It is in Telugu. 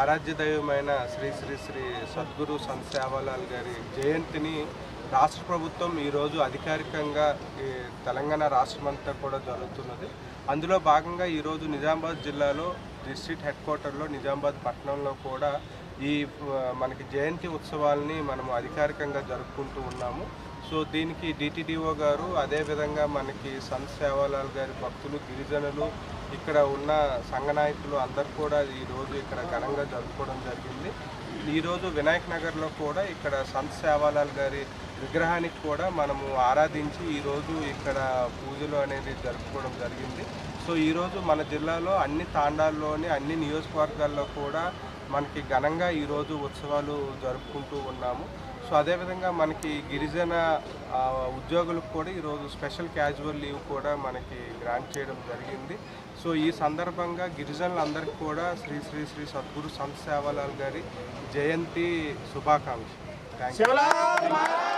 ఆరాధ్య దైవమైన శ్రీ శ్రీ శ్రీ సద్గురు సంత్ సేవాలాల్ గారి జయంతిని రాష్ట్ర ప్రభుత్వం ఈరోజు అధికారికంగా తెలంగాణ రాష్ట్రమంతా కూడా జరుగుతున్నది. అందులో భాగంగా ఈరోజు నిజామాబాద్ జిల్లాలో డిస్ట్రిక్ట్ హెడ్ క్వార్టర్లో నిజామాబాద్ పట్టణంలో కూడా ఈ మనకి జయంతి ఉత్సవాల్ని మనము అధికారికంగా జరుపుకుంటూ ఉన్నాము. సో దీనికి డిటిడిఓ గారు, అదేవిధంగా మనకి సంత్ సేవాలాల్ గారి భక్తులు, గిరిజనులు, ఇక్కడ ఉన్న సంఘ నాయకులు అందరూ కూడా ఈరోజు ఇక్కడ ఘనంగా జరుపుకోవడం జరిగింది. ఈరోజు వినాయక్ నగర్లో కూడా ఇక్కడ సంత్ సేవాలాల్ గారి విగ్రహానికి కూడా మనము ఆరాధించి ఈరోజు ఇక్కడ పూజలు అనేది జరుపుకోవడం జరిగింది. సో ఈరోజు మన జిల్లాలో అన్ని తాండాల్లోని అన్ని నియోజకవర్గాల్లో కూడా మనకి ఘనంగా ఈరోజు ఉత్సవాలు జరుపుకుంటూ ఉన్నాము. సో అదేవిధంగా మనకి గిరిజన ఉద్యోగులకు కూడా ఈరోజు స్పెషల్ క్యాజువల్ లీవ్ కూడా మనకి గ్రాంట్ చేయడం జరిగింది. సో ఈ సందర్భంగా గిరిజనులందరికీ కూడా శ్రీ శ్రీ శ్రీ సద్గురు సంత్ సేవాలాల్ గారి జయంతి శుభాకాంక్షలు. Thank you.